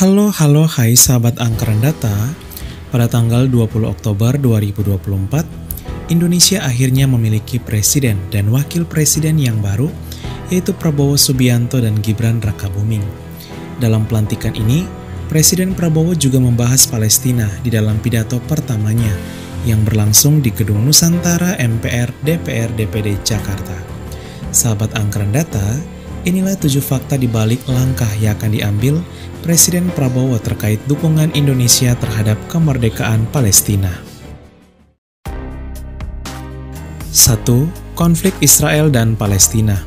Halo, hai sahabat Angkran Data. Pada tanggal 20 Oktober 2024, Indonesia akhirnya memiliki presiden dan wakil presiden yang baru, yaitu Prabowo Subianto dan Gibran Rakabuming. Dalam pelantikan ini, Presiden Prabowo juga membahas Palestina di dalam pidato pertamanya yang berlangsung di Gedung Nusantara MPR DPR DPD Jakarta. Sahabat Angkran Data, inilah 7 fakta di balik langkah yang akan diambil Presiden Prabowo terkait dukungan Indonesia terhadap kemerdekaan Palestina. 1. Konflik Israel dan Palestina.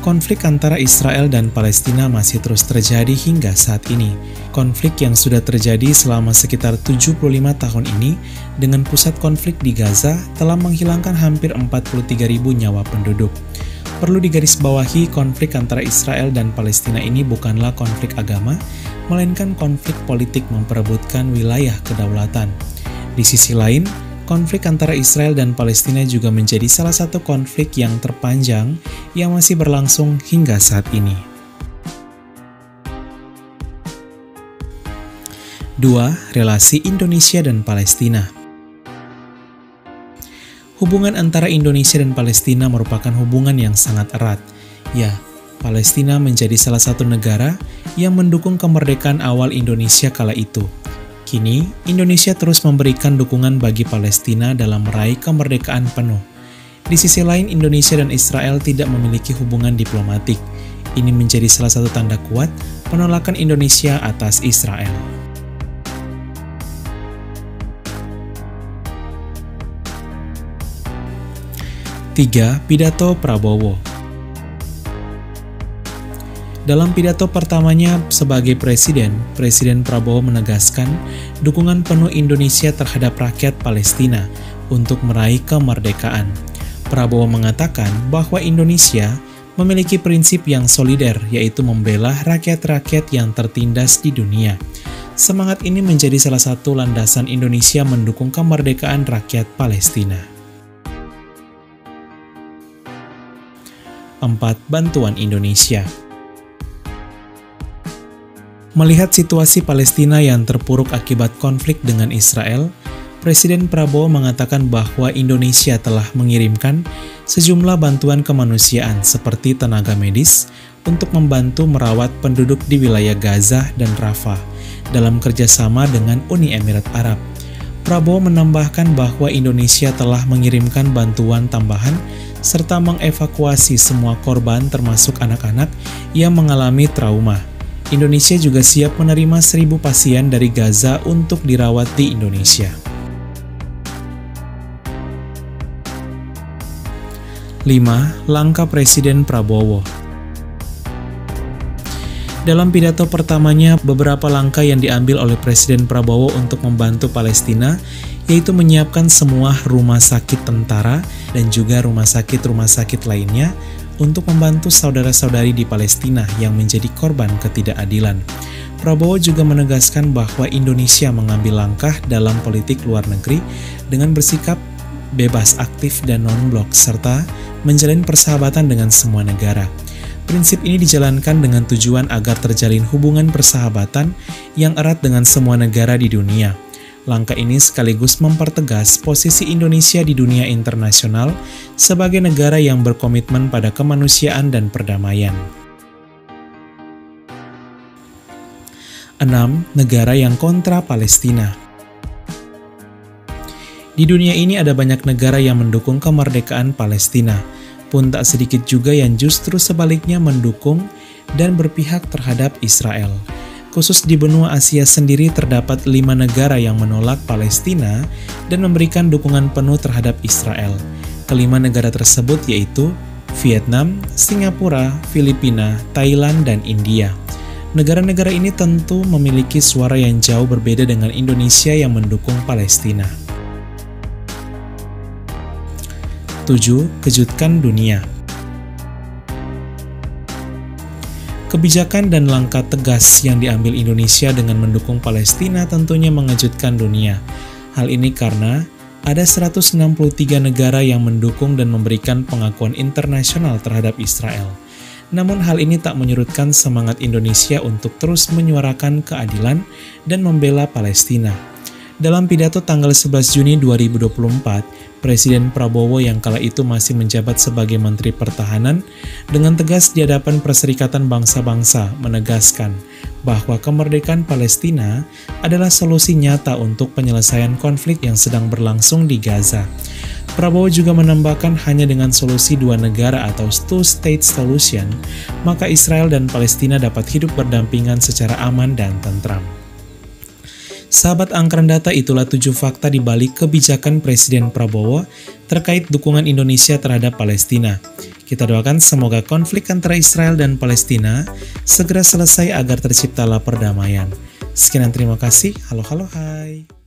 Konflik antara Israel dan Palestina masih terus terjadi hingga saat ini. Konflik yang sudah terjadi selama sekitar 75 tahun ini dengan pusat konflik di Gaza telah menghilangkan hampir 43.000 nyawa penduduk. Perlu digarisbawahi, konflik antara Israel dan Palestina ini bukanlah konflik agama, melainkan konflik politik memperebutkan wilayah kedaulatan. Di sisi lain, konflik antara Israel dan Palestina juga menjadi salah satu konflik yang terpanjang yang masih berlangsung hingga saat ini. 2. Relasi Indonesia dan Palestina. Hubungan antara Indonesia dan Palestina merupakan hubungan yang sangat erat. Ya, Palestina menjadi salah satu negara yang mendukung kemerdekaan awal Indonesia kala itu. Kini, Indonesia terus memberikan dukungan bagi Palestina dalam meraih kemerdekaan penuh. Di sisi lain, Indonesia dan Israel tidak memiliki hubungan diplomatik. Ini menjadi salah satu tanda kuat penolakan Indonesia atas Israel. 3. Pidato Prabowo. Dalam pidato pertamanya sebagai presiden, Presiden Prabowo menegaskan dukungan penuh Indonesia terhadap rakyat Palestina untuk meraih kemerdekaan. Prabowo mengatakan bahwa Indonesia memiliki prinsip yang solider, yaitu membela rakyat-rakyat yang tertindas di dunia. Semangat ini menjadi salah satu landasan Indonesia mendukung kemerdekaan rakyat Palestina. 4. Bantuan Indonesia. Melihat situasi Palestina yang terpuruk akibat konflik dengan Israel, Presiden Prabowo mengatakan bahwa Indonesia telah mengirimkan sejumlah bantuan kemanusiaan seperti tenaga medis untuk membantu merawat penduduk di wilayah Gaza dan Rafah dalam kerjasama dengan Uni Emirat Arab. Prabowo menambahkan bahwa Indonesia telah mengirimkan bantuan tambahan serta mengevakuasi semua korban termasuk anak-anak yang mengalami trauma. Indonesia juga siap menerima 1.000 pasien dari Gaza untuk dirawat di Indonesia. 5. Langkah Presiden Prabowo. Dalam pidato pertamanya, beberapa langkah yang diambil oleh Presiden Prabowo untuk membantu Palestina, yaitu menyiapkan semua rumah sakit tentara dan juga rumah sakit lainnya untuk membantu saudara-saudari di Palestina yang menjadi korban ketidakadilan. Prabowo juga menegaskan bahwa Indonesia mengambil langkah dalam politik luar negeri dengan bersikap bebas aktif dan non-blok serta menjalin persahabatan dengan semua negara. Prinsip ini dijalankan dengan tujuan agar terjalin hubungan persahabatan yang erat dengan semua negara di dunia. Langkah ini sekaligus mempertegas posisi Indonesia di dunia internasional sebagai negara yang berkomitmen pada kemanusiaan dan perdamaian. 6. Negara yang kontra Palestina. Di dunia ini ada banyak negara yang mendukung kemerdekaan Palestina, pun tak sedikit juga yang justru sebaliknya mendukung dan berpihak terhadap Israel. Khusus di benua Asia sendiri terdapat 5 negara yang menolak Palestina dan memberikan dukungan penuh terhadap Israel. Kelima negara tersebut yaitu Vietnam, Singapura, Filipina, Thailand, dan India. Negara-negara ini tentu memiliki suara yang jauh berbeda dengan Indonesia yang mendukung Palestina. 7. Kejutkan dunia. Kebijakan dan langkah tegas yang diambil Indonesia dengan mendukung Palestina tentunya mengejutkan dunia. Hal ini karena ada 163 negara yang mendukung dan memberikan pengakuan internasional terhadap Israel. Namun hal ini tak menyurutkan semangat Indonesia untuk terus menyuarakan keadilan dan membela Palestina. Dalam pidato tanggal 11 Juni 2024, Presiden Prabowo yang kala itu masih menjabat sebagai Menteri Pertahanan dengan tegas di hadapan Perserikatan Bangsa-Bangsa menegaskan bahwa kemerdekaan Palestina adalah solusi nyata untuk penyelesaian konflik yang sedang berlangsung di Gaza. Prabowo juga menambahkan hanya dengan solusi dua negara atau two-state solution, maka Israel dan Palestina dapat hidup berdampingan secara aman dan tentram. Sahabat Angkran Data, itulah 7 fakta di balik kebijakan Presiden Prabowo terkait dukungan Indonesia terhadap Palestina. Kita doakan semoga konflik antara Israel dan Palestina segera selesai agar terciptalah perdamaian. Sekian, terima kasih. Halo, hai.